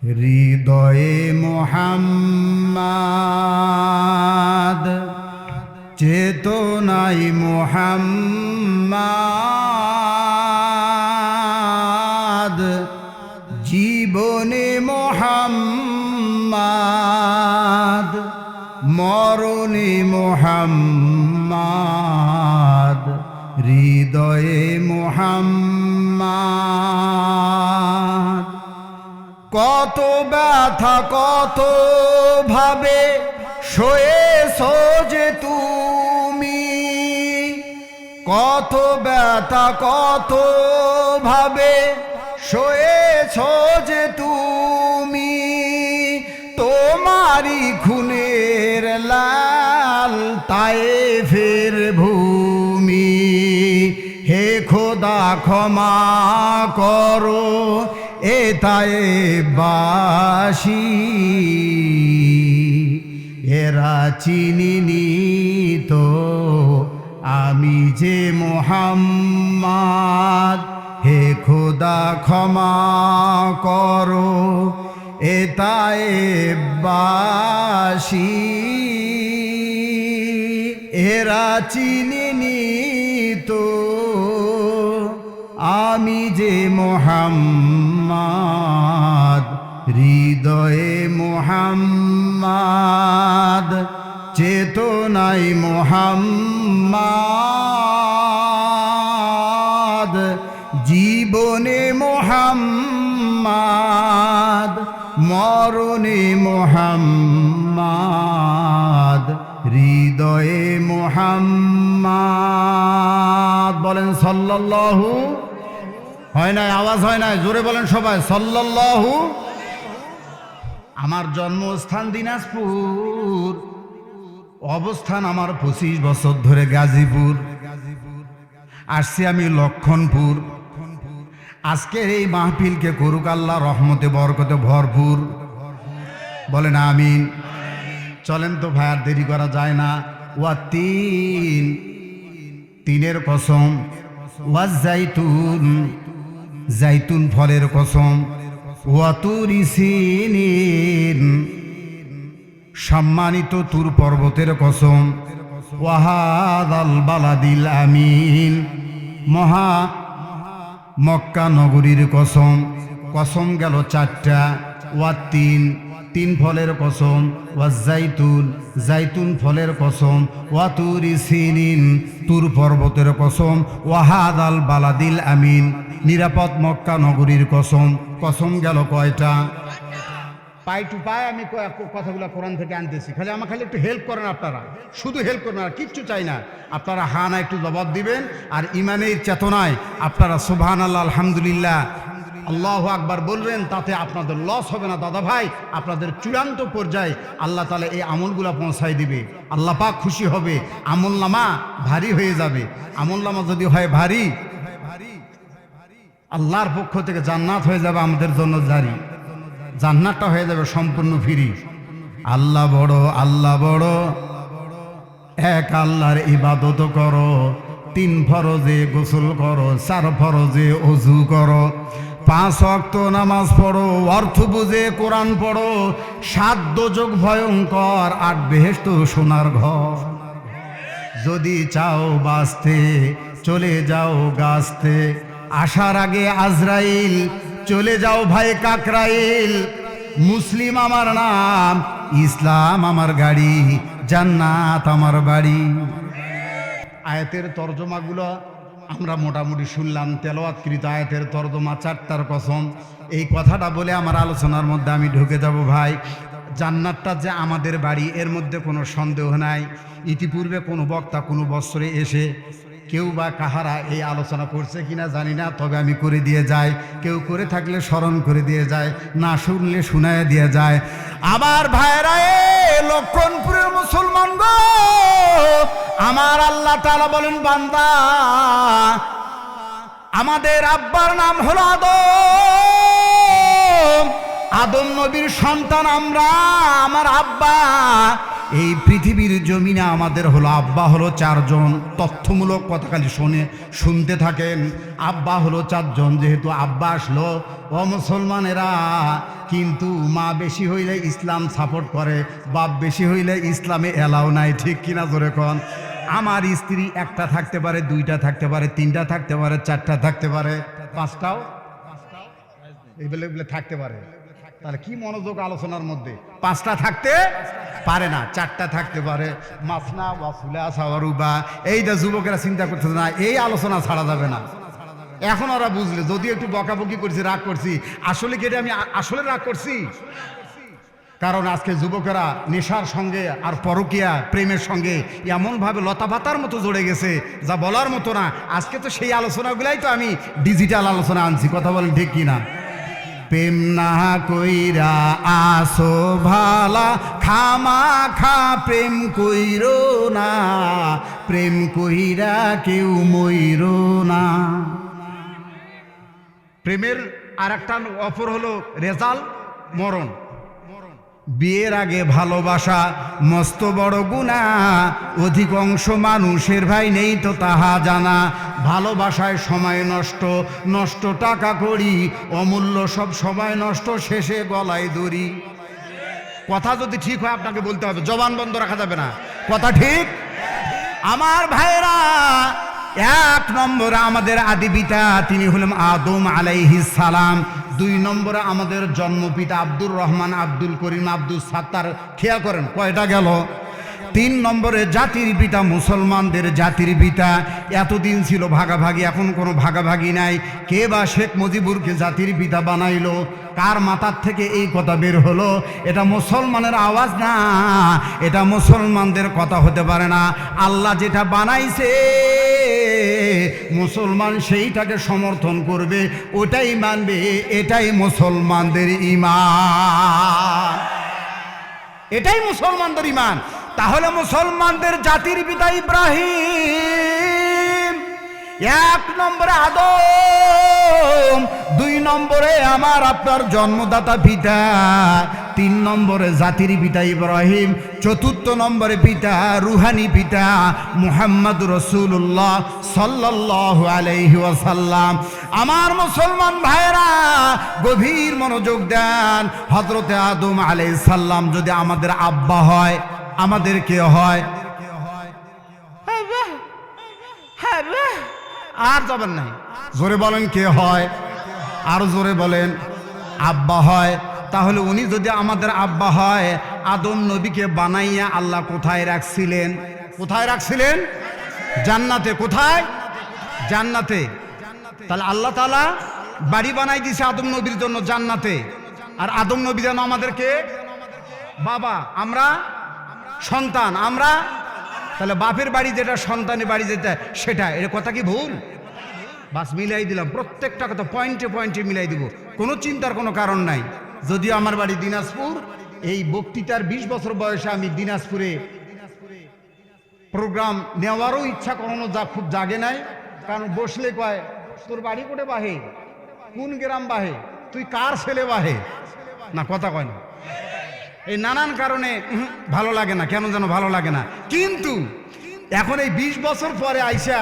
হৃদয়ে মুহাম্মাদ, চেতনায় মুহাম্মাদ, জীবনে মুহাম্মাদ, মরণে মুহাম্মাদ, হৃদয়ে মুহাম্মাদ। কত ব্যথা কত ভাবে সয়েছ যে তুমি, কত ব্যথা কত ভাবে সয়েছ যে তুমি, তোমারি খুনের লাল তায়েফের ভূমি। হে খোদা ক্ষমা করো এ তায়েফবাসী, এরা চিনিনি তো আমি যে মুহাম্মাদ। হে খোদা ক্ষমা করো এ তায়েফবাসী, এরা চিনিনি তো আমি যে মুহাম্মাদ। হৃদয়ে মুহাম্মাদ, চেতনায় মুহাম্মাদ, জীবনে মুহাম্মাদ, মরণে মুহাম্মাদ, হৃদয়ে মুহাম্মাদ। বলেন সাল্লাল্লাহু। হয় নাই, আওয়াজ হয় নাই, জোরে বলেন সবাই সাল্লাল্লাহু। আমার জন্মস্থান দিনাজপুর, অবস্থান আমার 25 বছর ধরে গাজীপুর। আসছি আমি লক্ষণপুর। আজকের এই মাহফিলকে করুক আল্লাহ রহমতে বরকতে ভরপুর। বলেন আমিন। চলেন তো ভাই, আর দেরি করা যায় না। ওয়া তিন, তিনের কসম, ওয়া জাইতুন, জাইতুন ফলের কসম, ওয়া তুরি সিনিন, সম্মানিত তুর পর্বতের কসম, ওয়া হাযাল বালাদিল আমিন, মহা মক্কা নগরীর কসম। কসম গেল চারটা। ওয়া তিন, তিন ফলের কসম, ওয়া জাইতুন, জাইতুন ফলের কসম, ওয়া তুরি সিনিন, তুর পর্বতের কসম, ওয়া হাযাল বালাদিল আমিন, নিরাপদ মক্কা নগরীর কসম। কসম গেল কয়টা? পাই টু পাই আমি কথাগুলো কোরআন থেকে আনতেছি। খালি আমার খালি একটু হেল্প করেন আপনারা, শুধু হেল্প করেন, আর কিচ্ছু চাই না। আপনারা হা না একটু জবাব দিবেন, আর ইমানের চেতনায় আপনারা সুবহানাল্লাহ, আলহামদুলিল্লাহ, আল্লাহু আকবার বলবেন। তাতে আপনাদের লস হবে না দাদা ভাই। আপনাদের চূড়ান্ত পর্যায়ে আল্লাহ তাআলা এই আমলগুলো পৌঁছাই দিবে। আল্লাহ পাক খুশি হবে, আমলনামা ভারী হয়ে যাবে। আমলনামা যদি হয় ভারী, আল্লাহর পক্ষ থেকে জান্নাত হয়ে যাবে আমাদের জন্য জারি। জান্নাতটা হয়ে যাবে সম্পূর্ণ ফ্রি। আল্লাহ বড়, আল্লাহ বড়, এক আল্লাহর ইবাদত করো, 3 ফরজে গোসল করো, 4 ফরজে ওযু করো, 5 ওয়াক্ত নামাজ পড়ো, অর্থ বুঝে কোরআন পড়ো, 7 দোজখ ভয়ঙ্কর, 8 বেহেশত সোনার ঘর। যদি চাও বাঁচতে চলে যাও গাছতে, আসার আগে আজরাইল, চলে যাও ভাই কাকরাইল। মুসলিম আমার নাম, ইসলাম আমার গাড়ি, জান্নাত আমার বাড়ি। আয়াতের তর্জমাগুলো আমরা মোটামুটি শুনলাম। তেলাওয়াতকৃত আয়াতের তর্জমা 4টার কসম। এই কথাটা বলে আমার আলোচনার মধ্যে আমি ঢুকে যাব ভাই। জান্নাতটা যে আমাদের বাড়ি, এর মধ্যে কোনো সন্দেহ নাই। ইতিপূর্বে কোনো বক্তা কোনো বছরে এসে কেউ বা কাহারা এই আলোচনা করছে কিনা জানি না, তবে আমি করে দিয়ে যাই। কেউ করে থাকলে স্মরণ করে দিয়ে যায়, না শুনলে শুনায় দিয়ে যায়। আমার ভাইরা, লক্ষণপুরের মুসলমান গো, আমার আল্লাহ তাআলা বলেন, বান্দা, আমাদের আব্বার নাম হলো আদম। আদম নবীর সন্তান আমরা। আমার আব্বা এই পৃথিবীর জমিনে আমাদের হলো আব্বা হলো 4 জন। তথ্যমূলক কথা খালি শুনতে থাকেন। আব্বা হলো 4 জন। যেহেতু আব্বা আসলো, ও মুসলমানেরা, কিন্তু মা বেশি হইলে ইসলাম সাপোর্ট করে, বাপ বেশি হইলে ইসলামে এলাও নাই। ঠিক কিনা জোরে কোন? আমার স্ত্রী একটা থাকতে পারে, 2টা থাকতে পারে, 3টা থাকতে পারে, 4টা থাকতে পারে, 5টাও এভেলেবলে থাকতে পারে। তাহলে কি মনোযোগ আলোচনার মধ্যে? 5টা থাকতে পারে না, 4টা থাকতে পারে। মাসনা ওয়া সুলাসা ওয়া রুবা। এই যে যুবকেরা চিন্তা করতে না, এই আলোচনা ছাড়া যাবে না। এখন ওরা বুঝলে, যদি একটু বকাবকি করছি, রাগ করছি, আসলে কি এটা আমি আসলে রাগ করছি? কারণ আজকে যুবকেরা নেশার সঙ্গে আর পরকীয়া প্রেমের সঙ্গে এমনভাবে লতাপাতার মতো জড়ে গেছে যা বলার মতো না। আজকে তো সেই আলোচনাগুলাই তো আমি ডিজিটাল আলোচনা আনছি। কথা বলেন ঠিক কিনা? প্রেম না কইরা আসো ভালা, খামা খা প্রেম কইরো না, প্রেম কইরা কেউ মইরো না। প্রেমের আর একটা অপর হলো রেজাল্ট মরণ। বিয়ের আগে ভালোবাসা মস্ত বড় গুনাহ, অধিকাংশ মানুষের ভাই নেই তো তাহা জানা। ভালোবাসায় সময় নষ্ট, নষ্ট টাকা করি, অমূল্য সব সময় নষ্ট, শেষে গলায় দড়ি। কথা যদি ঠিক হয় আপনাকে বলতে হবে, জবান বন্ধ রাখা যাবে না। কথা ঠিক? আমার ভাইরা, 1 নম্বরে আমাদের আদি পিতা, তিনি হলেন আদম আলাইহিস সালাম। 2 নম্বরে আমাদের জন্মপিতা আব্দুর রহমান, আব্দুল করিম, আব্দুল সাত্তার। খেয়াল করেন কয়টা গেল? 3 নম্বরে জাতির পিতা, মুসলমানদের জাতির পিতা। এতদিন ছিল ভাগাভাগি, এখন কোনো ভাগাভাগি নাই। কে বা শেখ মুজিবুরকে জাতির পিতা বানাইলো? কার মাথার থেকে এই কথা বের হলো? এটা মুসলমানের আওয়াজ না, এটা মুসলমানদের কথা হতে পারে না। আল্লাহ যেটা বানাইছে মুসলমান সেইটাকে সমর্থন করবে, ওটাই মানবে। এটাই মুসলমানদের ঈমান, এটাই মুসলমানদের ঈমান। তাহলে মুসলমানদের জাতির পিতা ইব্রাহিম, 1 নম্বরে আদম, 2 নম্বরে আমার আপনার জন্মদাতা পিতা, 3 নম্বরে জাতির পিতা ইব্রাহিম, 4 নম্বরে পিতা, রুহানি পিতা মুহাম্মদ রাসূলুল্লাহ সাল্লাল্লাহু আলাইহি ওয়াসাল্লাম। আমার মুসলমান ভাইরা গভীর মনোযোগ দেন। হযরতে আদম আলাইহিস সালাম যদি আমাদের আব্বা হয়, আমাদের কে হয়? আর যাবেন নাই, জোরে বলেন কে হয়? আর জোরে বলেন আব্বা হয়। তাহলে উনি যদি আমাদের আব্বা হয়, আদম নবীকে বানাইয়া আল্লাহ কোথায় রাখছিলেন? কোথায় রাখছিলেন? জান্নাতে। কোথায়? জান্নাতে। তাহলে আল্লাহ তাআলা বাড়ি বানাই দিয়েছে আদম নবীর জন্য জান্নাতে। আর আদম নবী যেন আমাদেরকে বাবা, আমরা সন্তান। আমরা তাহলে বাপের বাড়ি যেটা, সন্তানের বাড়ি যেটা, সেটা। এর কথা কি ভুল? বাস মিলাই দিলাম, প্রত্যেকটা কথা পয়েন্টে পয়েন্টে মিলাই দিব, কোনো চিন্তার কোনো কারণ নাই। যদিও আমার বাড়ি দিনাজপুর, এই বক্তৃতার 20 বছর বয়সে আমি দিনাজপুরে প্রোগ্রাম নেওয়ারও ইচ্ছা কখনো খুব জাগে নাই। কারণ বসলে কয়, তোর বাড়ি কোটে বাহে, কোন গ্রাম বাহে, তুই কার ছেলে বাহে, না কথা কয় না। এই নানান কারণে ভালো লাগে না, কেন যেন ভালো লাগে না। কিন্তু এখন এই 20 বছর পরে আইসা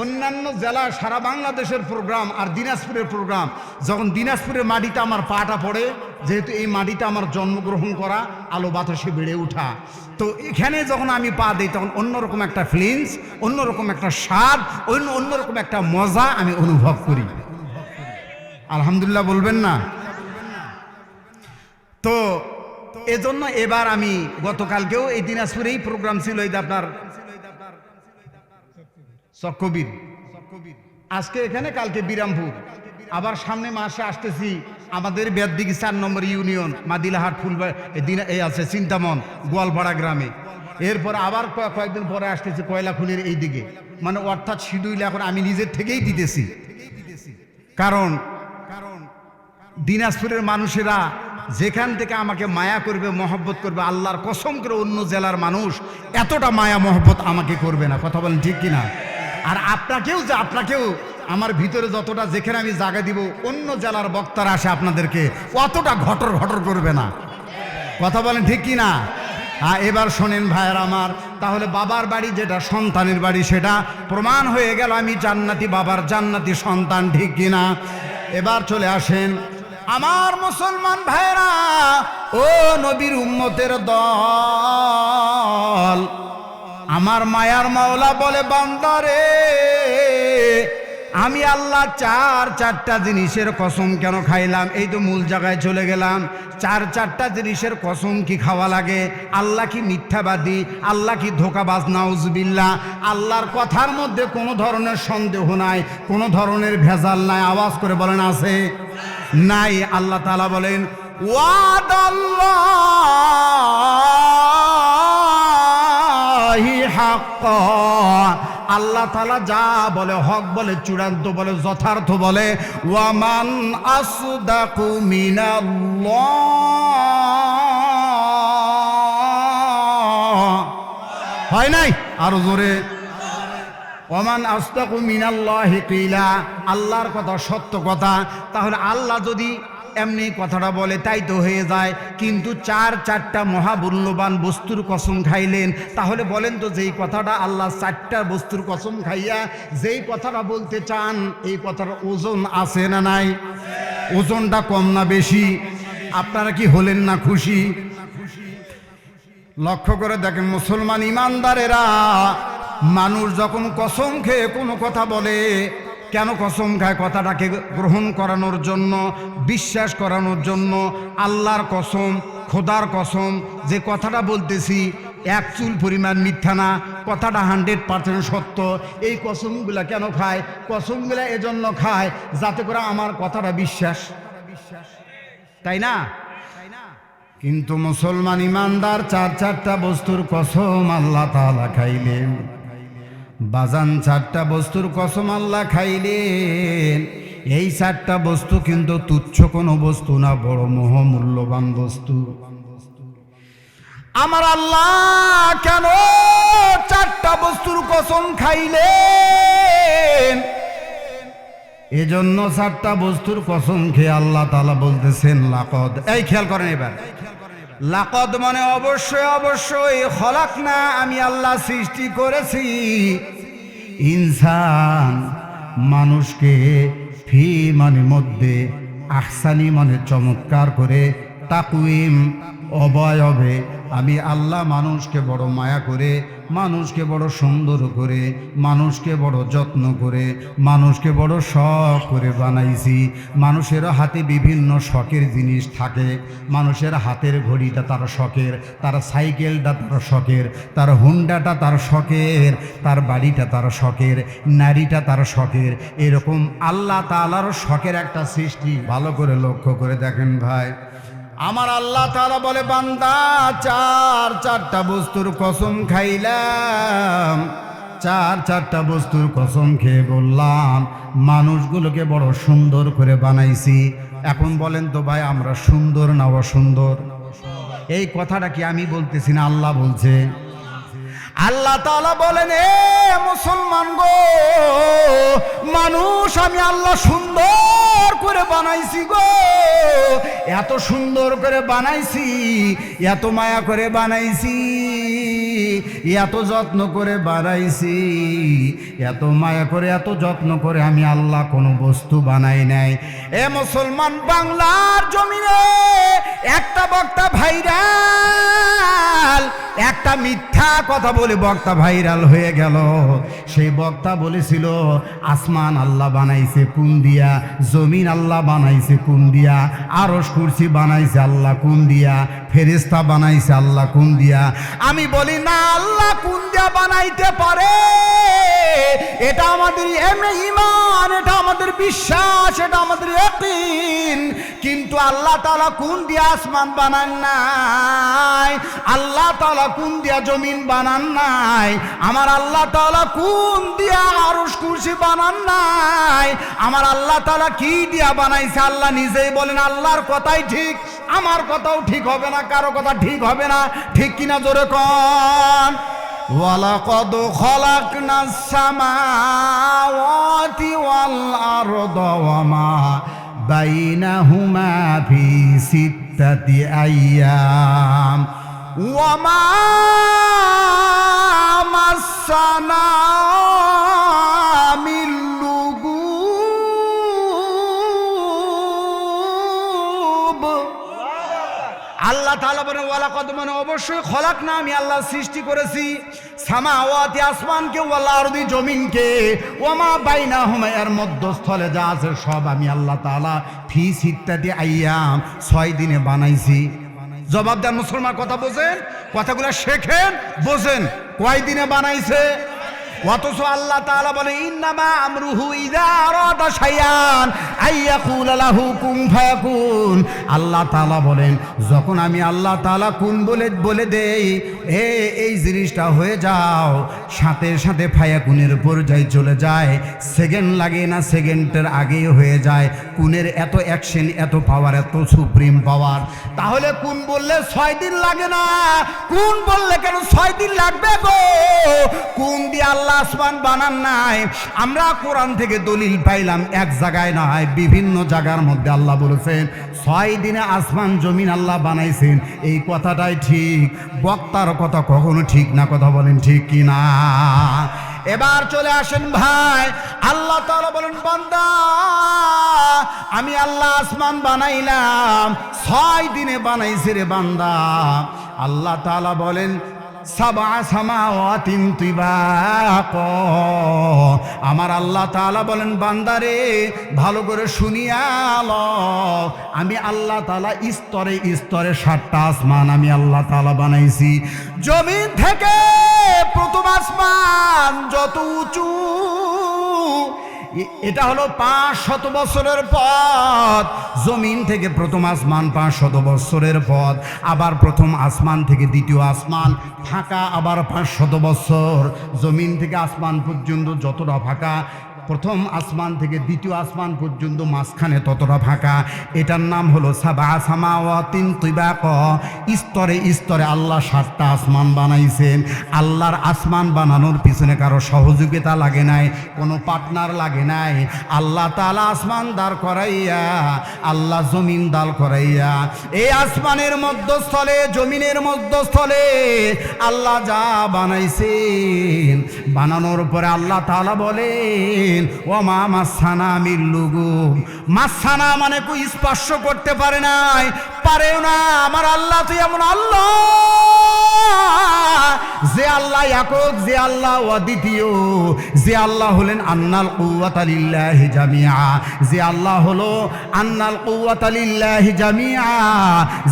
অন্যান্য জেলা, সারা বাংলাদেশের প্রোগ্রাম আর দিনাজপুরের প্রোগ্রাম, যখন দিনাজপুরের মাটিতে আমার পাটা পড়ে, যেহেতু এই মাটিতে আমার জন্মগ্রহণ করা, আলো বাতাসে বেড়ে ওঠা, তো এখানে যখন আমি পা দিই তখন অন্যরকম একটা ফিলিংস, অন্যরকম একটা স্বাদ, অন্যরকম একটা মজা আমি অনুভব করি। আলহামদুলিল্লাহ বলবেন না? তো এজন্য এবার আমি গতকালকেও এই দিনাজপুরেই প্রোগ্রাম ছিল, এই আপনার চক্কবীর, আজকে এখানে, কালকে বিরামপুর, আবার সামনে মাসে আসতেছি আমাদের বেদদিঘি 4 নম্বর ইউনিয়ন, মাদিলাহাট, ফুলবাড়ি এই আছে চিন্তামন, গোয়ালপাড়া গ্রামে। এরপর আবার কয়েকদিন পরে আসতেছি কয়লাখুলির এই দিকে। মানে অর্থাৎ শিডিউল এখন আমি নিজের থেকেই দিতেছি। কারণ দিনাজপুরের মানুষেরা যেখান থেকে আমাকে মায়া করবে, মহব্বত করবে, আল্লাহর কসম করে অন্য জেলার মানুষ এতটা মায়া মহব্বত আমাকে করবে না। কথা বলেন ঠিক কিনা? আর আপনাকেও আমার ভিতরে যতটা, যেখানে আমি জায়গা দিব, অন্য জেলার বক্তারা আসে আপনাদেরকে অতটা ঘটর ঘটর করবে না। কথা বলেন ঠিক কিনা? এবার শোনেন ভাইয়ের আমার, তাহলে বাবার বাড়ি যেটা সন্তানের বাড়ি সেটা প্রমাণ হয়ে গেল আমি জান্নাতি বাবার জান্নাতি সন্তান, ঠিক কিনা? এবার চলে আসেন আমার মুসলমান ভাইরা, ও নবীর উম্মতের দল, আমার মায়ার মাওলা বলে বান্দারে আমি আল্লাহ চারটা জিনিসের কসম কেন খাইলাম? এই তো মূল জায়গায় চলে গেলাম। চারটা জিনিসের কসম কি খাওয়া লাগে? আল্লাহ কি মিথ্যাবাদী? আল্লাহ কি ধোঁকাবাজ? নাউজুবিল্লাহ। আল্লাহর কথার মধ্যে কোনো ধরনের সন্দেহ নাই, কোনো ধরনের ভেজাল নাই। আওয়াজ করে বলেন আছে? নাই। আল্লাহ তাআলা বলেন ওয়াদাল্লাহি হাক্কা, আল্লাহ তাআলা যা বলে হক বলে, চূড়ান্ত বলে, যথার্থ বলে। ওয়ামান আসদাকু মিনাল্লাহ, হয় নাই? আরো জোরে। ওমান আসদাকু মিনাল্লাহি কিলা, আল্লাহর কথা সত্য কথা। তাহলে আল্লাহ যদি এমনি কথাটা বলে তাই তো হয়ে যায়, কিন্তু চারটা মহামূল্যবান বস্তুর কসম খাইলেন। তাহলে বলেন তো, যেই কথাটা আল্লাহ চারটা বস্তুর কসম খাইয়া যেই কথাটা বলতে চান, এই কথার ওজন আছে না নাই? ওজনটা কম না বেশি? আপনারা কি হলেন না খুশি? লক্ষ্য করে দেখেন মুসলমান ইমানদারেরা, মানুষ যখন কসম খেয়ে কোনো কথা বলে, কেন কসম খায়? কথাটাকে গ্রহণ করানোর জন্য, বিশ্বাস করানোর জন্য। আল্লাহর কসম, খোদার কসম, যে কথাটা বলতেছি এক চুল পরিমাণ মিথ্যা না, কথাটা 100% সত্য। এই কসমগুলা কেন খায়? কসমগুলা এজন্য খায় যাতে করে আমার কথাটা বিশ্বাস, তাই না? কিন্তু মুসলমান ইমানদার চারটা বস্তুর কসম আল্লাহ তাআলা খাইলেন। বাজান, চারটা বস্তুর কসম আল্লাহ খাইলেন। এই চারটা বস্তু কিন্তু তুচ্ছ কোনো বস্তু না, বড় মহামূল্যবান বস্তু। আমার আল্লাহ কেন চারটা বস্তুর কসম খাইলেন? এজন্য চারটা বস্তুর কসম খেয়ে আল্লাহ তাআলা বলতেছেন লাকদ। এই খেয়াল করেন এবার, লাকদ মানে অবশ্যই খলাকনা, আমি আল্লাহ সৃষ্টি করেছি ইনসান মানুষকে, ফি মানে মধ্যে, আহসানি মানে চমৎকার করে, তাকওয়িম অবয়বে আমি আল্লাহ মানুষকে বড় মায়া করে, মানুষকে বড় সুন্দর করে, মানুষকে বড় যত্ন করে, মানুষকে বড় শখ করে বানাইছি। মানুষের হাতে বিভিন্ন শখের জিনিস থাকে। মানুষের হাতের ঘড়িটা তার শখের, তার সাইকেলটা তার শখের, তার হুন্ডাটা তার শখের, তার বাড়িটা তার শখের, নারীটা তার শখের। এরকম আল্লাহ তাআলার শখের একটা সৃষ্টি। ভালো করে লক্ষ্য করে দেখেন ভাই, আমার আল্লাহ তাআলা বলে বান্দা চারটা বস্তুর কসম খাইলাম। চারটা বস্তুর কসম খেয়ে বললাম মানুষগুলোকে বড় সুন্দর করে বানাইছি। এখন বলেন তো ভাই, আমরা সুন্দর না অসুন্দর? এই কথাটা কি আমি বলতেছি না, আল্লাহ বলছে। আল্লাহ তাআলা বলেন, এ মুসলমান গো, মানুষ আমি আল্লাহ সুন্দর করে বানাইছি গো, এত সুন্দর করে বানাইছি, এত মায়া করে বানাইছি, এত যত্ন করে বানাইছি, এত মায়া করে এত যত্ন করে আমি আল্লাহ কোনো বস্তু বানাই নাই। এ মুসলমান, বাংলার জমিনে একটা বক্তা ভাইরাল, একটা মিথ্যা কথা বলে বক্তা ভাইরাল হয়ে গেল। সেই বক্তা বলেছিল আসমান আল্লাহ বানাইছে কোন দিয়া, জমিন আল্লাহ বানাইছে কোন দিয়া, আরশ কুরসি বানাইছে আল্লাহ কোন দিয়া, ফেরেশতা বানাইছে আল্লাহ কোন দিয়া। আমি বলি না, আল্লাহ কোন দিয়া বানাইতে পারে, এটা আমাদের ঈমান, এটা আমাদের বিশ্বাস, এটা আমাদের ইয়াকিন। কিন্তু আল্লাহ তাআলা কোন দিয়া আসমান বানান নাই, আল্লাহ তাআলা কোন দিয়া জমিন বানান নাই, আমার আল্লাহ তাআলা কোন দিয়া আরশ কুরসি বানান নাই, আমার আল্লাহ তাআলা কি দিয়া বানাইছে আল্লাহ নিজেই বলেন। আল্লাহর কথাই ঠিক, আমার কথাও ঠিক হবে না, কারো কথা ঠিক হবে না, ঠিক কিনা জোরে কোন। ওয়ালাকাদ খালাকনাস সামাওয়াতি ওয়াল আরদা ওয়ামা বাইনাহুমা ফি সিত্তাতি আইয়াম ওয়ামা মাসানা মিন লুগুব। আল্লাহ তাআলা বলেন ওয়ালাকাদ মানে অবশ্যই খলাকনা, আমি আল্লাহ সৃষ্টি করেছি সামাওয়াতি আসমানকে, ওয়াল আরদি জমিনকে, ওয়ামা বাইনাহুমা এর মধ্যস্থলে যা আছে সব আমি আল্লাহ তাআলা ফি সিত্তাতি আইয়াম 6 দিনে বানাইছি। জবাব দেন মুসলমান, কথা বোঝেন, কথাগুলো শেখেন, বোঝেন। কয় দিনে বানাইছে? অথচ আল্লাহ তাআলা বলে ইন্নামা আমরুহু ইযা আরাদা শাইআন আইয়াকুলা লাহু কুন ফায়াকুন। আল্লাহ তাআলা বলেন যখন আমি আল্লাহ তাআলা কুন বলে দেই এই জিনিসটা হয়ে যাও, সাথে সাথে ফায়াকুনের পর্যায়ে চলে যায়। সেকেন্ড লাগে না, সেকেন্ডের আগেই হয়ে যায়। কুনের এত অ্যাকশন, এত পাওয়ার, এত সুপ্রিম পাওয়ার। তাহলে কুন বললে 6 দিন লাগে না, কুন বললে কেন 6 দিন লাগবে গো? কুন দিয়ে আল্লাহ আসমান বানান নাই। আমরা কোরআন থেকে দলিল পাইলাম, এক জায়গায় নয়, বিভিন্ন জায়গার মধ্যে আল্লাহ বলেছেন 6 দিনে আসমান জমিন আল্লাহ বানাইছেন। এই কথাটাই ঠিক, বক্তার কথা কখনো ঠিক না। কথা বলেন ঠিক কি না? এবার চলে আসেন ভাই, আল্লাহ তাআলা বলেন বান্দা আমি আল্লাহ আসমান বানাইলাম 6 দিনে বানাইছি রে বান্দা। আল্লাহ তাআলা বলেন সাবা সামাওয়াতিন তিবাক। আমার আল্লাহ তাআলা বলেন বান্দারে ভালো করে শুনিয়া লও, আমি আল্লাহ তাআলা স্তরে স্তরে 7টা আসমান আমি আল্লাহ তাআলা বানাইছি। জমিন থেকে প্রথম আসমান যত উঁচু, এটা হলো 500 বছরের পথ। জমিন থেকে প্রথম আসমান 500 বছরের পথ। আবার প্রথম আসমান থেকে দ্বিতীয় আসমান ফাঁকা আবার 500 বছর। জমিন থেকে আসমান পর্যন্ত যতটা ফাঁকা, প্রথম আসমান থেকে দ্বিতীয় আসমান পর্যন্ত মাঝখানে ততটা ফাঁকা। এটার নাম হলো সাবা সামাওয়াতিন তিবাক। স্তরে স্তরে আল্লাহ 7টা আসমান বানাইছেন। আল্লাহর আসমান বানানোর পিছনে কারো সহযোগিতা লাগে নাই, কোনো পার্টনার লাগে নাই। আল্লাহ তাআলা আসমান দাঁড় করাইয়া, আল্লাহ জমিন দাঁড় করাইয়া, এই আসমানের মধ্যস্থলে জমিনের মধ্যস্থলে আল্লাহ যা বানাইছেন, বানানোর পরে আল্লাহ তাআলা বলেন ওমা মাসানা মিন লুগুব। মাসানা মানে কই স্পর্শ করতে পারে নাই, পারেও না। আমার আল্লাহ তো এমন আল্লাহ, যে আল্লাহ একক, যে আল্লাহ অদ্বিতীয়, যে আল্লাহ হলেন আন্নাল কুওয়াতা লিল্লাহি জামিআ, যে আল্লাহ হলো আন্নাল কুওয়াতা লিল্লাহি জামিআ,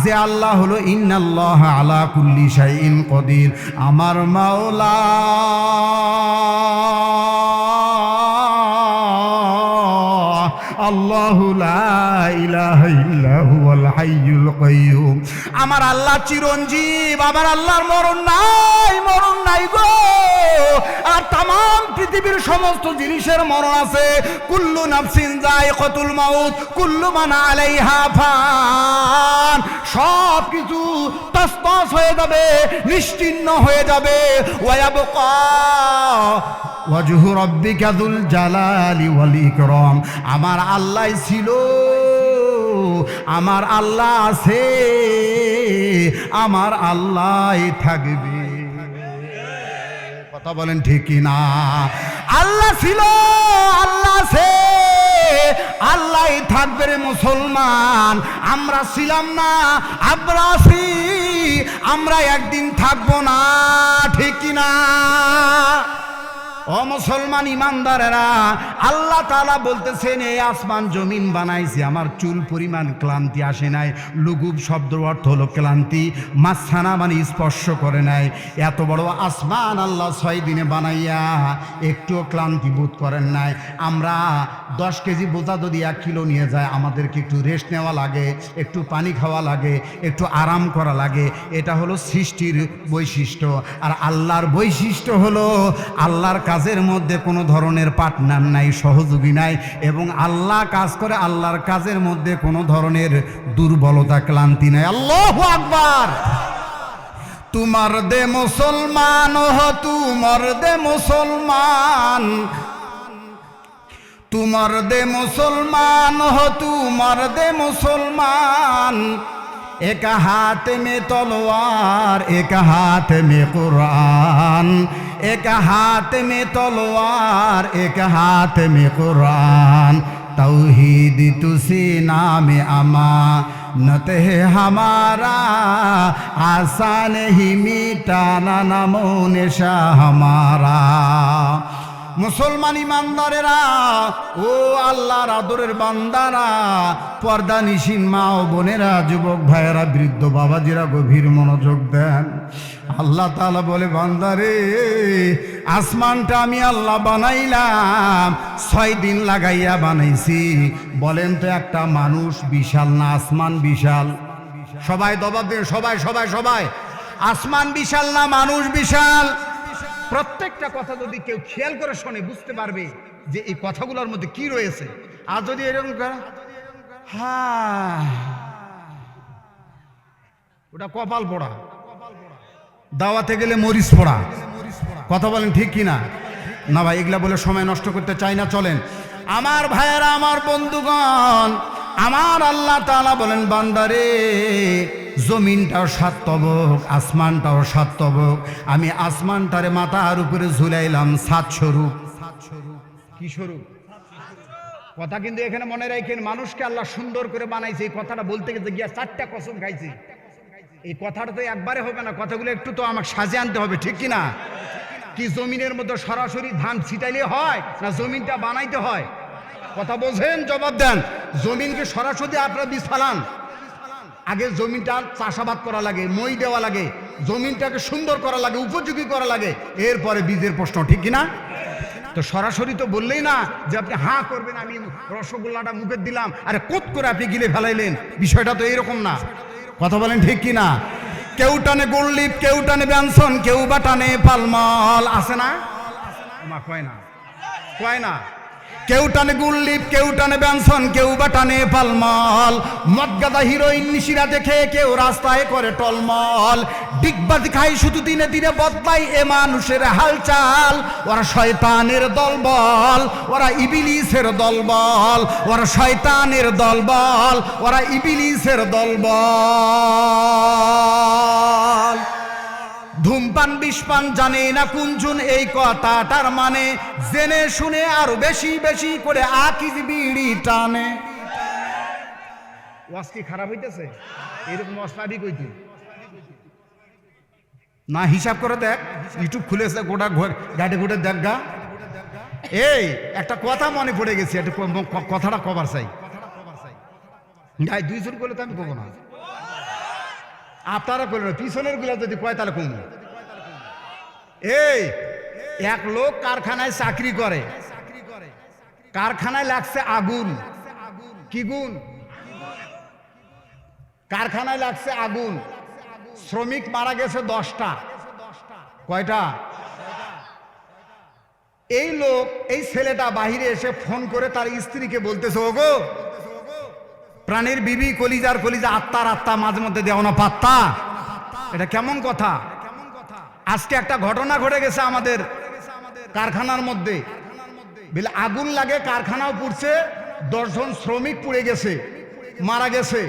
যে আল্লাহ হলো ইন্নাল্লাহা আলা কুল্লি শাইইন কদির। আমার মাওলা আল্লাহু লা ইলাহা ইল্লা হুয়াল হাইয়ুল কাইয়্যুম। আমার আল্লাহ চিরঞ্জীব, আমার আল্লাহর মরণ নাই, মরণ নাই গো। আর तमाम পৃথিবীর সমস্ত জিনিসের মরণ আছে। কুল্লু নাফসিন যায়িকাতুল মাউত, কুল্লু মান আলাইহা ফান। সব কিছু তছনছ হয়ে যাবে, নিশ্চিহ্ন হয়ে যাবে। ওয়ায়াবকা ওয়াজহু রাব্বিকা যুল জালালি ওয়াল ইকরাম। আমার আল্লাহ ছিল, আমার আল্লাহ আছে, আমার আল্লাহ থাকবে। কথা বলেন ঠিক কি না? আল্লাহ ছিল, আল্লাহ আছে, আল্লাহ থাকবে রে মুসলমান। আমরা ছিলাম না, আমরা আছি, আমরা একদিন থাকবো না, ঠিক কি না? ও মুসলমান ইমানদারেরা, আল্লাহ তাআলা বলতেছেন এই আসমান জমিন বানাইছি, আমার চুল পরিমাণ ক্লান্তি আসে নাই। লুগুব শব্দের অর্থ হলো ক্লান্তি। মাসানা মানে স্পর্শ করে নাই। এত বড় আসমান আল্লাহ 6 দিনে বানাইয়া একটুও ক্লান্তি বোধ করেন নাই। আমরা 10 কেজি বোঝা যদি 1 কিলো নিয়ে যায়, আমাদেরকে একটু রেস্ট নেওয়া লাগে, একটু পানি খাওয়া লাগে, একটু আরাম করা লাগে। এটা হলো সৃষ্টির বৈশিষ্ট্য। আর আল্লাহর বৈশিষ্ট্য হলো আল্লাহর কাজের মধ্যে কোনো ধরনের পার্টনার নাই, সহযোগী নাই, এবং আল্লাহ কাজ করে, আল্লাহর কাজের মধ্যে কোনো ধরনের দুর্বলতা, ক্লান্তি নাই। আল্লাহু আকবার। তুমার দে মুসলমান হো, তুমার দে মুসলমান, তুমার দে মুসলমান হো, তুমার দে মুসলমান। एक हाथ में तलवार एक हाथ में कुरान एक हाथ में तलवार एक हाथ में कुरान तौहीद तुसी नाम अमानत है हमारा आसान ही मिटाना नमो निशा हमारा মুসলমান ইমানদারেরা ও আল্লাহর আদরের বান্দারা পর্দা নিশিন মা ও বোনেরা যুবক ভাইয়েরা বৃদ্ধ বাবাজিরা গভীর মনোযোগ দেন আল্লাহ তাআলা বলে বান্দারে আসমানটা আমি আল্লাহ বানাইলাম 6 দিন লাগাইয়া বানাইছি বলেন তো একটা মানুষ বিশাল না আসমান বিশাল সবাই জবাব দেন সবাই সবাই সবাই আসমান বিশাল না মানুষ বিশাল প্রত্যেকটা কথা যদি কেউ খেয়াল করে শোনে বুঝতে পারবে যে এই কথাগুলোর মধ্যে কি রয়েছে আর যদি এরকম করে হ্যাঁ ওটা কপাল পোড়া দাওয়াতে গেলে মরিচ পোড়া কথা বলেন ঠিক কিনা না ভাই এগুলা বলে সময় নষ্ট করতে চাই না চলেন আমার ভাইয়েরা আমার বন্ধুগণ আমার আল্লাহ তাআলা বলেন বান্দারে জমিনটাও 7 তবক আসমানটাও 7 তবক আমি আসমানটারে মাথার উপরে ঝুলাইলাম 7 স্বরূপ কি স্বরূপ কথা কিন্তু এখানে মনে রাখেন মানুষকে আল্লাহ সুন্দর করে বানাইছে এই কথাটা বলতে গিয়ে 4টা কসম খাইছে এই কথাটা তো একবারে হবে না কথাগুলো একটু তো আমাকে সাজিয়ে আনতে হবে ঠিক কি না কি জমিনের মধ্যে সরাসরি ধান ছিটাইলে হয় না জমিনটা বানাইতে হয় কথা বোঝেন জবাব দেন জমিনকে সরাসরি আপনারা বীজ ফেলান আগে জমিনটা চাষাবাদ করা লাগে মই দেওয়া লাগে জমিনটাকে সুন্দর করা লাগে উপযোগী করা লাগে এরপরে বীজের প্রশ্ন ঠিক কিনা তো সরাসরি তো বললেই না যে আপনি হাঁ করবেন আমি রসগোল্লাটা মুখে দিলাম আরে কোত করে আপনি গিলে ফেলাইলেন বিষয়টা তো এরকম না কথা বলেন ঠিক কিনা কেউ টানে গোল্লিপ কেউ টানে ব্যঞ্জন কেউ বা টানে পালমল আছে না কয় না কেউ টানে গুল্লিপ কেউ টানে ব্যঞ্জন কেউ বা টানে পালমল মদগাদা হিরোইন নিশিরা দেখে কেউ রাস্তায় করে টলমল ডিগবাজি খাই শুধু দিনে দিনে বদলাই এ মানুষের হালচাল ওরা শয়তানের দলবল ওরা ইবিলিসের দলবল ওরা শয়তানের দলবল ওরা ইবিলিসের দলবল ধূমপান বিষপান জানে না কুঞ্জুন এই কথাটার মানে জেনে শুনে আরো বেশি বেশি করে আকিজ বিড়ি টানে ওয়াজ কি খারাপ হইতেছে এরকম ওয়াজটাবি কইতে না হিসাব করে দেখ ইউটিউব খুলেছে গোটা গাড়ি ঘুরে দেখ গা এই একটা কথা মনে পড়ে গেছে একটা কথাটা কবার চাই গাই 200 করলে তো আমি কব না আপনারা করলেন পিছনের গুলা যদি কয় তাহলে কম এই এক লোক কারখানায় চাকরি করে কারখানায় লাগছে আগুন কি গুণ কারখানায় লাগছে আগুন শ্রমিক মারা গেছে 10টা কয়টা এই লোক এই ছেলেটা বাহিরে এসে ফোন করে তার স্ত্রীকে বলতেছে ওগো প্রাণের বিবি কলিজার কলিজা আত্মার আত্মা মাঝে মধ্যে দেও না পাত্তা এটা কেমন কথা আজকে একটা ঘটনা ঘটে গেছে আমাদের কারখানার মধ্যে বলে আগুন লাগে কারখানাও পুড়ছে 10 জন শ্রমিক পুড়ে গেছে মারা গেছে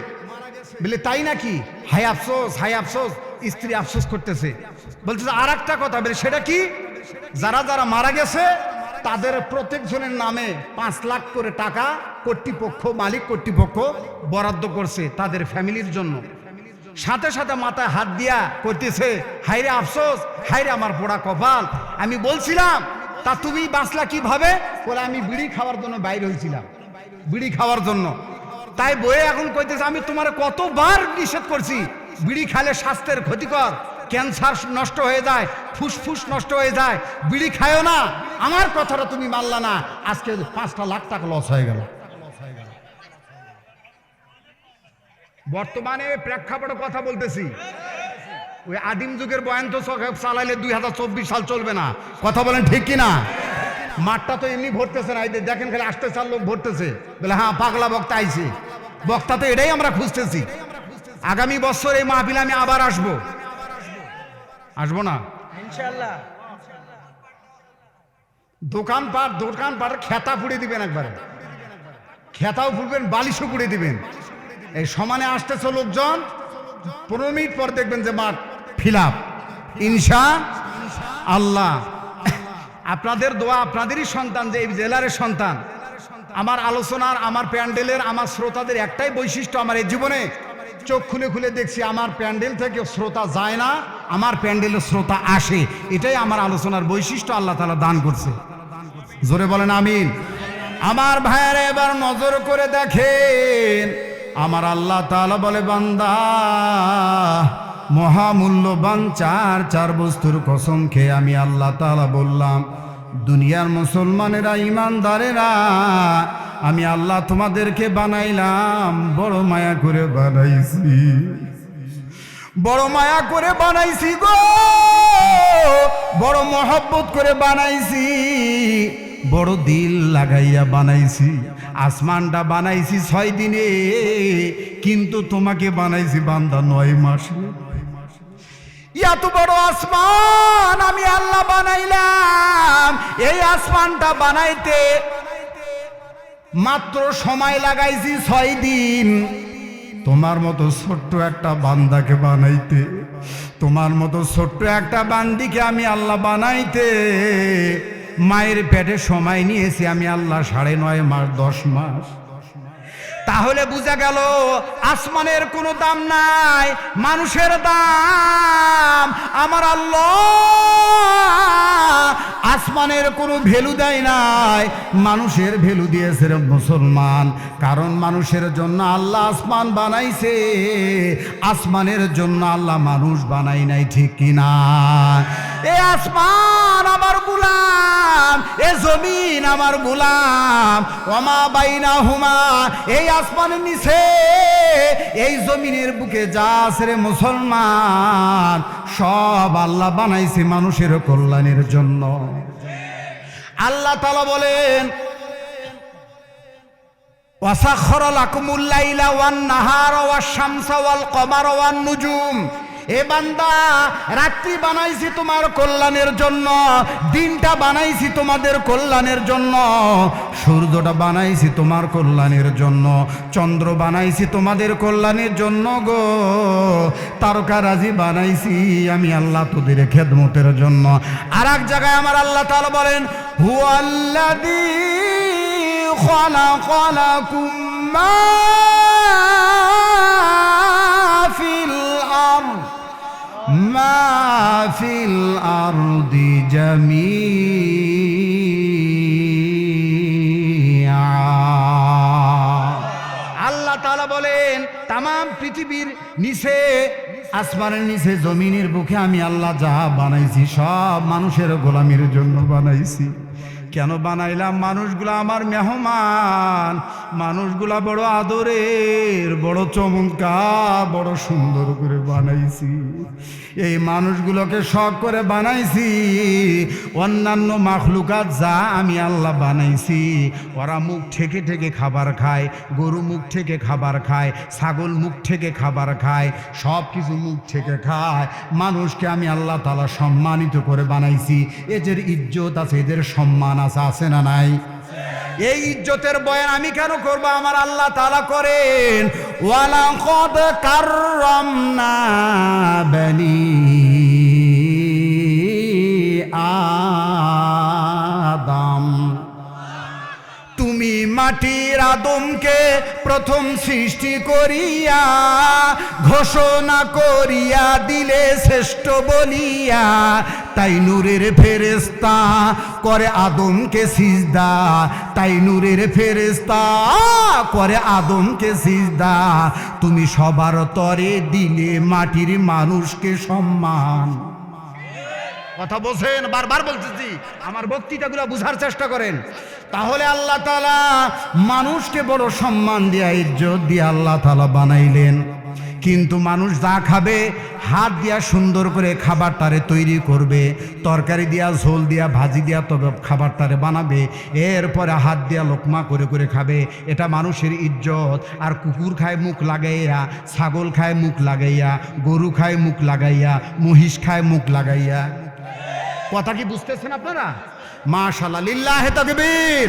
বলে তাই নাকি হাই আফসোস স্ত্রী আফসোস করতেছে বলছে আর একটা কথা বলে সেটা কি যারা যারা মারা গেছে তাদের প্রত্যেকজনের নামে 5 লাখ করে টাকা কর্তৃপক্ষ মালিক কর্তৃপক্ষ বরাদ্দ করছে তাদের ফ্যামিলির জন্য সাথে সাথে মাথায় হাত দিয়া করতেছে হাইরে আফসোস হাইরে আমার পোড়া কপাল আমি বলছিলাম তা তুমি বাঁচলা কিভাবে বলে আমি বিড়ি খাওয়ার জন্য বাইরে হয়েছিলাম বিড়ি খাওয়ার জন্য তাই বইয়ে এখন কইতেছে আমি তোমার কতবার নিষেধ করছি বিড়ি খেলে স্বাস্থ্যের ক্ষতিকর ক্যান্সার নষ্ট হয়ে যায় ফুসফুস নষ্ট হয়ে যায় বিড়ি খায়ও না আমার কথাটা তুমি মানলা না আজকে 5 লাখ টাকা লস হয়ে গেল বর্তমানে প্রেক্ষাপটে কথা বলতেছি ওই আদিম যুগের বয়ান তো চালাইলে 2024 সাল চলবে না কথা বলেন ঠিক কিনা মাঠটা তো এমনি ভরতেছে না দেখেন খালি আসতে 4 লোক ভরতেছে বলে হ্যাঁ পাগলা বক্তা আইছে বক্তা তো এটাই আমরা খুঁজতেছি আগামী বছর এই মাহফিলে আমি আবার আসবো না ইনশাআল্লাহ দোকানপাট খেতা পুড়ে দিবেন একবারে খেতাও পুড়বেন বালিশও পুড়ে দিবেন এই সমানে আসতেছে লোকজন 15 মিনিট পর দেখবেন যে মাঠ ফিল আপ ইনশা আল্লাহ। আপনাদের দোয়া, আপনাদেরই সন্তান, যে এই জেলারের সন্তান। আমার আলোচনার, আমার প্যান্ডেলের, আমার শ্রোতাদের একটাই বৈশিষ্ট্য, আমার এই জীবনে চোখ খুলে খুলে দেখছি আমার প্যান্ডেল থেকে শ্রোতা যায় না, আমার প্যান্ডেলের শ্রোতা আসে। এটাই আমার আলোচনার বৈশিষ্ট্য আল্লাহ তাআলা দান করছে। জোরে বলেন আমিন। আমার ভাইয়েরা এবার নজর করে দেখেন, আমার আল্লাহ তাআলা বলে, বান্দা মহামূল্যবান চার বস্তুর কসম খেয়ে আমি আল্লাহ তাআলা বললাম, দুনিয়ার মুসলমানেরা, ইমানদারেরা, আমি আল্লাহ তোমাদেরকে বানাইলাম, বড় মায়া করে বানাইছি, বড় মায়া করে বানাইছি গো, বড় মহব্বত করে বানাইছি, বড় দিল লাগাইয়া বানাইছি। আসমানটা বানাইছি 6 দিনে, কিন্তু তোমাকে বানাইছি বান্দা 9 মাসে। এত বড় আসমান আমি আল্লাহ বানাইলাম, এই আসমানটা বানাইতে মাত্র সময় লাগাইছি 6 দিন। তোমার মতো ছোট্ট একটা বান্দাকে বানাইতে, তোমার মতো ছোট্ট একটা বান্দিকে আমি আল্লাহ বানাইতে মায়ের পেটে সময় নিয়েছি আমি আল্লাহ 9.5 মাস 10 মাস। তাহলে বোঝা গেল আসমানের কোনো দাম নাই, মানুষের দাম। আমার আল্লাহ আসমানের কোনো ভ্যালু দেয় নাই, মানুষের ভ্যালু দিয়েছে মুসলমান। কারণ মানুষের জন্য আল্লাহ আসমান বানাইছে, আসমানের জন্য আল্লাহ মানুষ বানাই নাই, ঠিক কিনা? এ আসমান আমার গোলাম, এ জমিন আমার গোলাম, ওমা বাইনাহুমা, এই আসমানের নিচে এই জমিনের বুকে যা আছে রে মুসলমান, সব আল্লাহ বানাইছে মানুষের কল্যাণের জন্য। আল্লাহ তাআলা বলেন, ওয়াসাখখারা লাকুমুল লাইলা ওয়ান নাহারা ওয়াশ শামসা ওয়াল কমারা ওয়ান নুজুম। এ বান্দা, রাত্রি বানাইছি তোমার কল্যাণের জন্য, দিনটা বানাইছি তোমাদের কল্যাণের জন্য, সূর্যটা বানাইছি তোমার কল্যাণের জন্য, চন্দ্র বানাইছি তোমাদের কল্যাণের জন্য গো, তারকারাজি বানাইছি আমি আল্লাহ তোদের খেদমতের জন্য। আর এক জায়গায় আমার আল্লাহ তাআলা বলেন, হুয়াল্লাযী খালাকালাকুম মা ফিল আরদ মা ফিল আরদি জামিআ। আল্লাহ তাআলা বলেন, তামাম পৃথিবীর নিচে, আসমানের নিচে, জমিনের বুকে আমি আল্লাহ যা বানাইছি সব মানুষের গোলামির জন্য বানাইছি। কেন বানাইলাম? মানুষগুলা আমার মেহমান, মানুষগুলা বড় আদরের, বড় চমৎকার, বড় সুন্দর করে বানাইছি। এই মানুষগুলোকে শখ করে বানাইছি। অন্যান্য মাখলুকাত যা আমি আল্লাহ বানাইছি, ওরা মুখ ঠেকে ঠেকে খাবার খায়, গরু মুখ থেকে খাবার খায়, ছাগল মুখ থেকে খাবার খায়, সব কিছু মুখ থেকে খায়। মানুষকে আমি আল্লাহ তাআলা সম্মানিত করে বানাইছি। এদের ইজ্জত আছে, এদের সম্মান আছে না নাই? এই ইজ্জতের বয়ান আমি কেন করব? আমার আল্লাহ তাআলা করেন, ওয়ালাকাদ কাররামনা বনি আদম। তুমি মাটির আদমকে প্রথম সৃষ্টি করিয়া ঘোষণা করিয়া দিলে শ্রেষ্ঠ বলিয়া, তাই নূরের ফেরেশতা করে আদমকে সিজদা, তাই নূরের ফেরেশতা করে আদমকে সিজদা। তুমি সবার তরে দিলে মাটির মানুষকে সম্মান। কথা বলছেন, বারবার বলতেছি, আমার বক্তৃতাগুলো বুঝার চেষ্টা করেন। তাহলে আল্লাহ তাআলা মানুষকে বড় সম্মান দিয়া, ইজ্জত দিয়া আল্লাহ তাআলা বানাইলেন। কিন্তু মানুষ যা খাবে, হাত দিয়া সুন্দর করে খাবারটারে তৈরি করবে, তরকারি দিয়া, ঝোল দিয়া, ভাজি দিয়া তবে খাবারটারে বানাবে, এরপরে হাত দিয়া লোকমা করে করে খাবে। এটা মানুষের ইজ্জত। আর কুকুর খায় মুখ লাগাইয়া, ছাগল খায় মুখ লাগাইয়া, গরু খায় মুখ লাগাইয়া, মহিষ খায় মুখ লাগাইয়া। কথা কি বুঝতেছেন আপনারা? মাশাআল্লাহ, লিল্লাহে তাকবীর।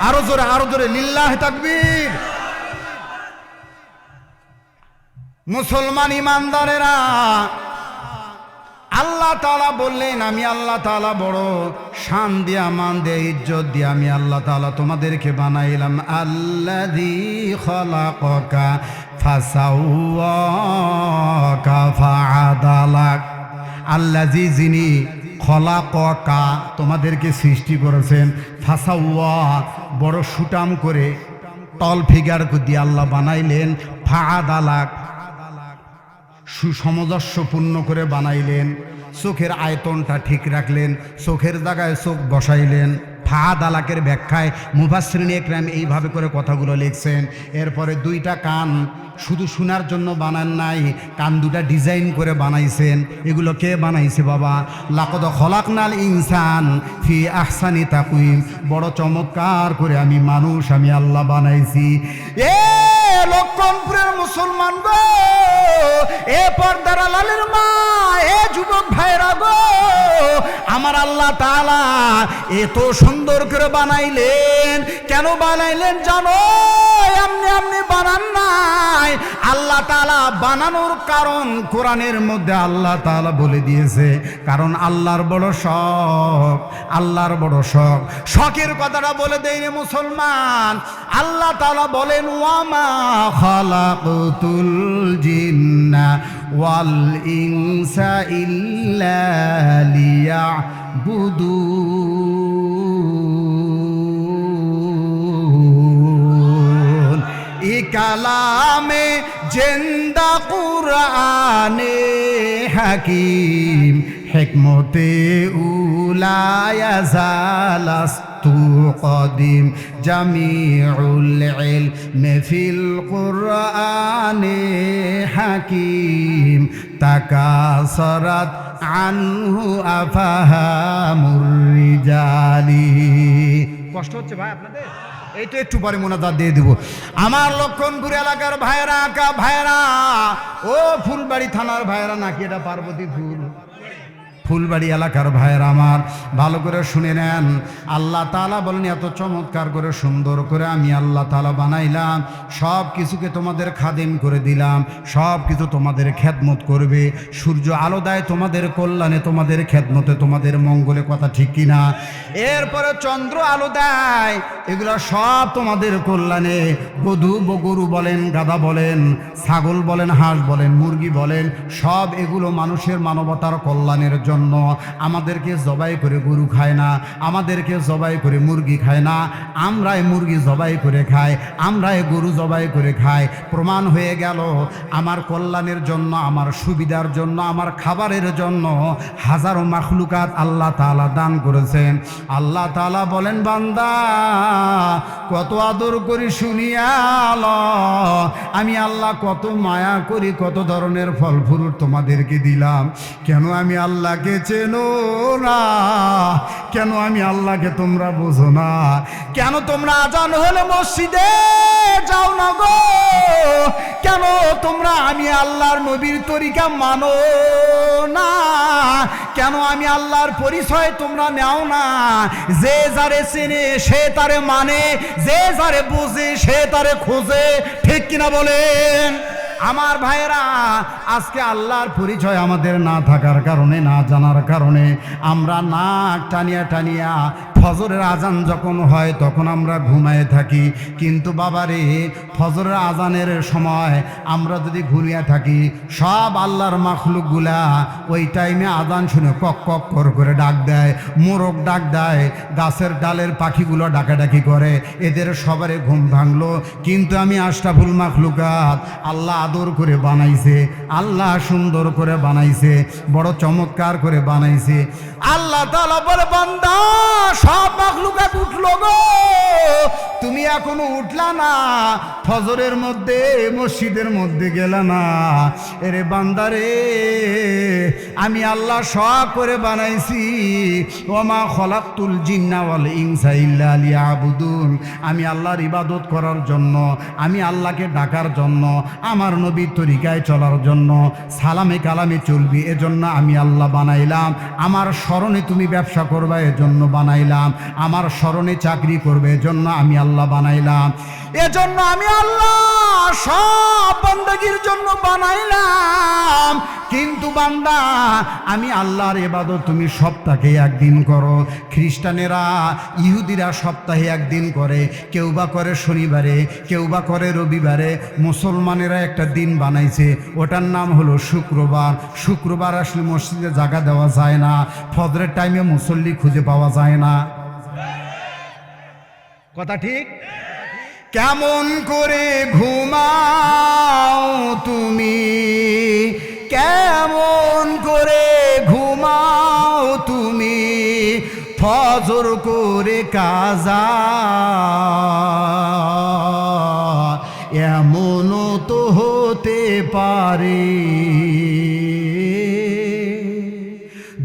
আরো জোরে, আরো জোরে, লিল্লাহে তাকবীর। মুসলমান ইমানদারেরা, আল্লাহ তাআলা বললেন আমি আল্লাহ তাআলা বড় শান দিয়া মান দিয়ে ইজ্জত দিয়ে আমি আল্লাহ তাআলা তোমাদেরকে বানাইলাম। আল্লাযী খালাকাকা ফাসাওয়াকা ফাআদালাক। আল্লাযী, যিনি খলাকাকা তোমাদেরকে সৃষ্টি করেছেন, ফাসাওয়া বড় সুটাম করে টল ফিগার দিয়ে আল্লাহ বানাইলেন, ফাআদালাক সুসমজস্যপূর্ণ করে বানাইলেন, চোখের আয়তনটা ঠিক রাখলেন, চোখের জায়গায় চোখ বসাইলেন। ফাহাদ আলাকের ব্যাখ্যায় মুফাসসিরিন ইকরাম এইভাবে করে কথাগুলো লিখছেন। এরপরে দুইটা কান শুধু শোনার জন্য বানান নাই, কান দুটা ডিজাইন করে বানাইছেন। এগুলো কে বানাইছে বাবা? লাকাদ খলাকনাল ইনসান ফি আহসানি তাকওয়িম। বড় চমৎকার করে আমি মানুষ আমি আল্লাহ বানাইছি। এ লক্ষণপুরের মুসলমান গো, এ পর্দার আলালের মা, এ যুবক ভাইরা গো, আমার আল্লাহ তাআলা এত সুন্দর করে বানাইলেন। কেন বানাইলেন জানো? এমনি এমনি বানান নাই। আল্লাহ তাআলা বানানোর কারণ কোরআনের মধ্যে আল্লাহ তাআলা বলে দিয়েছে। কারণ আল্লাহর বড় শখ, আল্লাহর বড় শখ। শখের কথাটা বলে দেয়নি মুসলমান। আল্লাহ তাআলা বলেন ওয়ামা খালাকতুল জিন্না ওয়াল ইনসা ইল্লা লিয়াবুদুন। এ কালামে জিন্দা কুরআনে হাকিম হিকমতে উলায়া জালাস্তু কদিম জামিউল ইলমি ফিল কুরআনে হাকিম তাকাসারাত আনহু আফাহামুর রিজালি। কষ্ট হচ্ছে ভাই আপনাদের? এই তো একটু পরে মোনাজাত দিয়ে দিব। আমার লক্ষণপুর এলাকার ভাইরা, আঁকা ভাইরা, ও ফুলবাড়ি থানার ভাইরা, নাকি এটা পার্বতীপুর ফুলবাড়ি এলাকার ভাইয়ের আমার, ভালো করে শুনে নেন। আল্লাহ তাআলা বলেন এত চমৎকার করে সুন্দর করে আমি আল্লাহ তাআলা বানাইলাম, সব কিছুকে তোমাদের খাদিম করে দিলাম, সব কিছু তোমাদের খেদমত করবে। সূর্য আলো দেয় তোমাদের কল্যাণে, তোমাদের খেদমতে, তোমাদের মঙ্গলে, কথা ঠিক কিনা? এরপরে চন্দ্র আলো দেয়, এগুলো সব তোমাদের কল্যাণে। গরু বলেন, গাধা বলেন, ছাগল বলেন, হাঁস বলেন, মুরগি বলেন, সব এগুলো মানুষের মানবতার কল্যাণের জন্য। আমাদেরকে জবাই করে গরু খায় না, আমাদেরকে জবাই করে মুরগি খায় না, আমরাই মুরগি জবাই করে খাই, আমরাই গরু জবাই করে খাই। প্রমাণ হয়ে গেল আমার কল্যাণের জন্য, আমার সুবিধার জন্য, আমার খাবারের জন্য হাজারো মাখলুকাত আল্লাহ তাআলা দান করেছেন। আল্লাহ তাআলা বলেন বান্দা কত আদর করি শুনিয়া লো, আমি আল্লাহ কত মায়া করি, কত ধরনের ফল ফুল তোমাদেরকে দিলাম। কেন আমি আল্লাহকে চেনো না? কেন আমি আল্লাহকে তোমরা বোঝো না? কেন তোমরা আজান হলে মসজিদে যাও না গো? কেন তোমরা আমি আল্লাহর নবীর তরিকা মানো না? কেন আমি আল্লাহর পরিচয় তোমরা নেও না? যে যারে চেনে সে তারে মানে, যে যারে বুঝে সে তারে খোঁজে, ঠিক কিনা বলেন? আমার ভাইয়েরা, আজকে আল্লাহর পরিচয় আমাদের না থাকার কারণে, না জানার কারণে আমরা নাক টানিয়া টানিয়া ফজরের আজান যখন হয় তখন আমরা ঘুমায়ে থাকি। কিন্তু বাবারে, ফজরের আজানের সময় আমরা যদি ঘুমিয়ে থাকি, সব আল্লাহর মাখলুকগুলা ওই টাইমে আজান শুনে কক কক করে ডাক দেয়, মোরগ ডাক দেয়, গাছের ডালের পাখিগুলো ডাকাডাকি করে, এদের সবারে ঘুম ভাঙলো। কিন্তু আমি আশরাফুল মাখলুকাত, আল্লাহ আদর করে বানাইছে, আল্লাহ সুন্দর করে বানাইছে, বড় চমৎকার করে বানাইছে। আল্লাহ তাআলা বলে বান্দা সব মাখলুকাত উঠলো গো, তুমি এখনো উঠলা না, ফজরের মধ্যে মসজিদের মধ্যে গেলা না। এরে বান্দারে, আমি আল্লাহ শখ করে বানাইছি, ওমা খলাকতুল জিন্না ওয়াল ইনসা ইল্লা লিয়াবুদুন। আমি আল্লাহর ইবাদত করার জন্য, আমি আল্লাহকে ডাকার জন্য, আমার নবীর তরিকায় চলার জন্য, সালামে কালামে চলবি এজন্য আমি আল্লাহ বানাইলাম। আমার স্মরণে তুমি ব্যবসা করবা এজন্য বানাইলাম। বানাইলাম, আমার স্মরণে চাকরি করবে এজন্য আমি আল্লাহ বানাইলাম, এজন্য আমি আল্লাহ সব বান্দাগির জন্য বানাইলাম। কিন্তু বান্দা আমি আল্লাহর ইবাদত তুমি সপ্তাহে একদিন করো। খ্রিস্টানেরা ইহুদিরা সপ্তাহে একদিন করে, কেউ বা করে শনিবারে, কেউ বা করে রবিবারে। মুসলমানেরা একটা দিন বানাইছে, ওটার নাম হলো শুক্রবার। শুক্রবার আসলে মসজিদে জায়গা দেওয়া যায় না, ফজরের টাইমে মুসল্লি খুঁজে পাওয়া যায় না। কথা ঠিক? কেমন করে ঘুমাও তুমি, কেমন করে ঘুমাও তুমি, ফজর করে কাজা, এমনও তো হতে পারে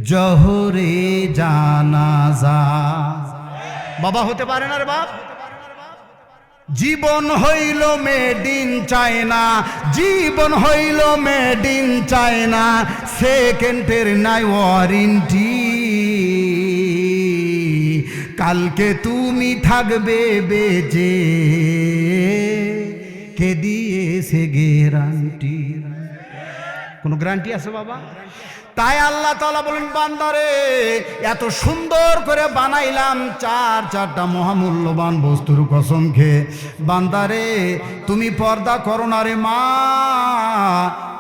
জোহরে জানাজা। বাবা হতে পারে না রে বাপ। জীবন হইল মেড ইন চায়না, জীবন হইল মেড ইন চায়না, সেকেন্ডের নাই ওয়ারেন্টি। কালকে তুমি থাকবে বেঁচে, কে দিয়েছে গ্যারান্টি? কোনো গ্যারান্টি আছে বাবা? তাই আল্লাহ তাআলা বলেন, বান্দারে এত সুন্দর করে বানাইলাম চারটা মহামূল্যবান বস্তুর কসম খেয়ে, বান্দারে তুমি পর্দা করো না রে মা।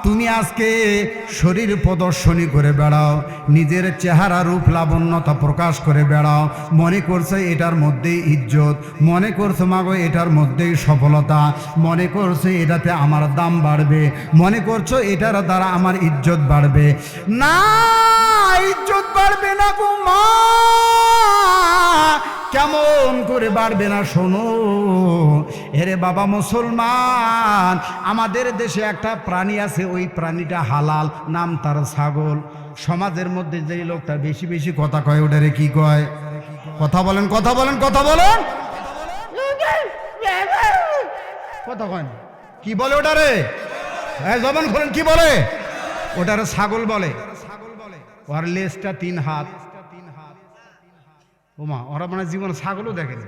তুমি আজকে শরীর প্রদর্শনী করে বেড়াও, নিজের চেহারা রূপ লাবণ্যতা প্রকাশ করে বেড়াও, মনে করছো এটার মধ্যেই ইজ্জত, মনে করছো মাগো এটার মধ্যেই সফলতা, মনে করছো এটাতে আমার দাম বাড়বে, মনে করছো এটার দ্বারা আমার ইজ্জত বাড়বে। না, ইজ্জত বাড়বে না গো মা। কেমন করে বাড়বে না শোনো। এরে বাবা মুসলমান, আমাদের দেশে একটা প্রাণী আছে, ওই প্রাণীটা হালাল, নাম তার ছাগল। সমাজের মধ্যে যেই লোকটা বেশি বেশি কথা কয়, ওটারে কি কয়? কথা বলেন, কথা বলেন, কথা বলেন। কথা কয় না, কি বলে ওটারে? জবান খোলেন, কি বলে ওটারে? ছাগল বলে। ওর লেজটা 3 হাত। ওমা, ওরা মানে জীবন ছাগলও দেখেনি।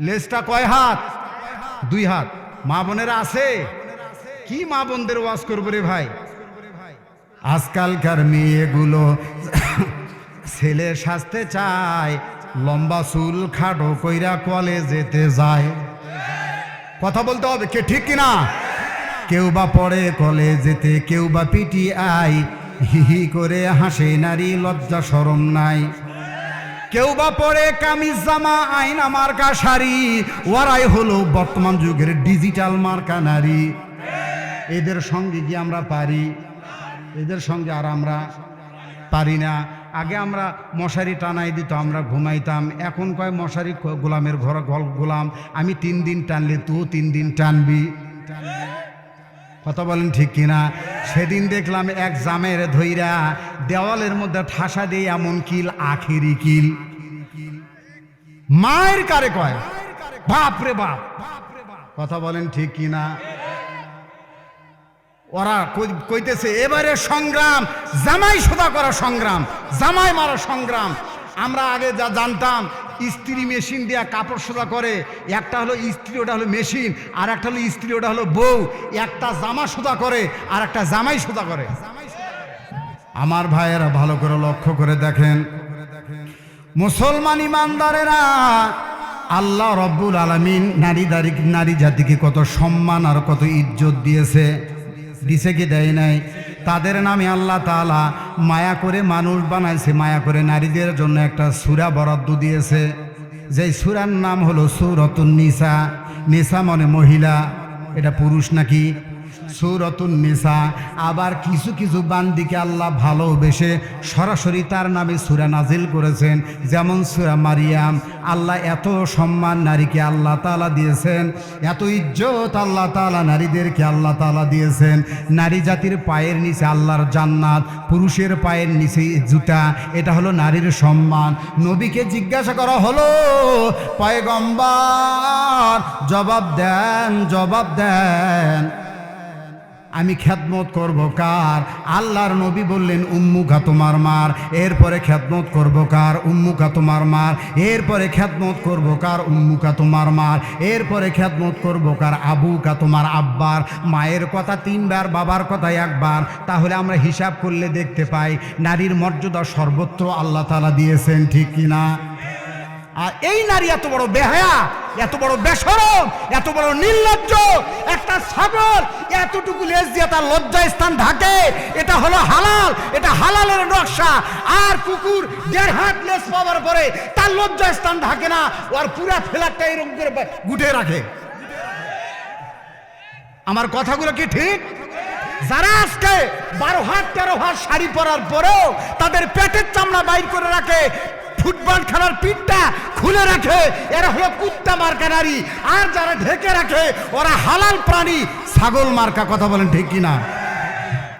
লেজটা কয় হাত? 2 হাত। মা বোনেরা আছে? কি মা বোনদের ওয়াজ করবো রে ভাই? আজকালকার মেয়েগুলো ছেলে সাজতে চায়, লম্বা চুল খাটো কইরা কলেজেতে যায়। কথা বলতে হবে, কে ঠিক কিনা? কেউ বা পড়ে কলেজেতে, কেউ বা পিটিআই, হিহি করে হাসে নারী, লজ্জা শরম নাই। কেউ বা পরে কামিজ জামা, আয়না মার্কা শাড়ি, ওরাই হলো বর্তমান যুগের ডিজিটাল মার্কা নারী। এদের সঙ্গে কি আমরা পারি? এদের সঙ্গে আর আমরা পারি না। আগে আমরা মশারি টানাই দিত, আমরা ঘুমাইতাম। এখন কয় মশারি গোলামের ঘর গোলাম, আমি 3 দিন টানলে তুই 3 দিন টানবি। কথা বলেন ঠিক কিনা? সেদিন দেখলাম এক জামের ধইরা দেওয়ালের মধ্যে ঠাসা দিয়ে এমন কিল, আখেরি কিল। মায়ের কারে কয়? বাপ রে বাপ। কথা বলেন ঠিক কিনা? ওরা কইতেছে এবারে সংগ্রাম, জামাই সোজা করা সংগ্রাম, জামাই মারা সংগ্রাম। আমরা আগে যা জানতাম, ইস্ত্রি মেশিন দিয়া কাপড় সোজা করে, একটা হলো ইস্ত্রি, ওটা হলো মেশিন, আর একটা হলো ইস্ত্রি, ওটা হলো বউ। একটা জামা সোজা করে আর একটা জামাই সোজা করে। আমার ভাইয়েরা ভালো করে লক্ষ্য করে দেখেন, মুসলমান ইমানদারেরা, আল্লাহ রব্বুল আলামিন নারী জাতিকে কত সম্মান আর কত ইজ্জত দিয়েছে। দিছে কি দেয় নাই? তাদের নামে আল্লাহ তাআলা মায়া করে মানুষ বানাইছে, মায়া করে নারীদের জন্য একটা সূরা বরাদ্দ দিয়েছে, যেই সূরার নাম হলো সূরাতুন নিসা। নিসা মানে মহিলা, এটা পুরুষ নাকি? সূরাতুন নিসা। আবার কিছু কিছু বান্দিকে আল্লাহ ভালোবেসে সরাসরি তার নামে সূরা নাজিল করেছেন, যেমন সূরা মারিয়াম। আল্লাহ এত সম্মান নারীকে আল্লাহ তাআলা দিয়েছেন, এত ইজ্জত আল্লাহ তাআলা নারীদেরকে আল্লাহ তাআলা দিয়েছেন। নারী জাতির পায়ের নিচে আল্লাহর জান্নাত, পুরুষের পায়ের নিচে জুতা, এটা হলো নারীর সম্মান। নবীকে জিজ্ঞাসা করা হলো, পয়গম্বর জবাব দেন, জবাব দেন। আমি খেদমত করব কার? আল্লাহর নবী বললেন উম্মুকা তোমার মার, এরপরে খেদমত করব কার? উম্মুকা তোমার মার, এরপরে খেদমত করব কার? উম্মুকা তোমার মার, এরপরে খেদমত করব কার? আবুকা তোমার আব্বার। মায়ের কথা তিনবার, বাবার কথা একবার। তাহলে আমরা হিসাব করলে দেখতে পাই নারীর মর্যাদা সর্বত্র আল্লাহ তাআলা দিয়েছেন, ঠিক কিনা? আর এই নারী এত বড় বেহায়া, এত বড় বেশরম, এত বড় নির্লজ্জ, একটা ছাগল এতটুকু লেজ দিয়ে তার লজ্জা স্থান ঢাকে, এটা হলো হালাল, এটা হালালের নকশা। আর কুকুর 1.5 হাত লেজ পাওয়ার পরে তার লজ্জা স্থান ঢাকে না, ওর পুরা ফেলারটা এরকম করে গুটে রাখে। আমার কথাগুলো কি ঠিক? যারা আজকে 12 হাত 13 হাত শাড়ি পরার পরেও তাদের পেটের চামড়া বাইর করে রাখে, ফুটবল খেলার পিঠটা খুলে রাখে, এরা হলো কুত্তা মার্কা নারী। আর যারা ঢেকে রাখে ওরা হালাল প্রাণী, ছাগল মার্কা। কথা বলেন ঠিক কিনা?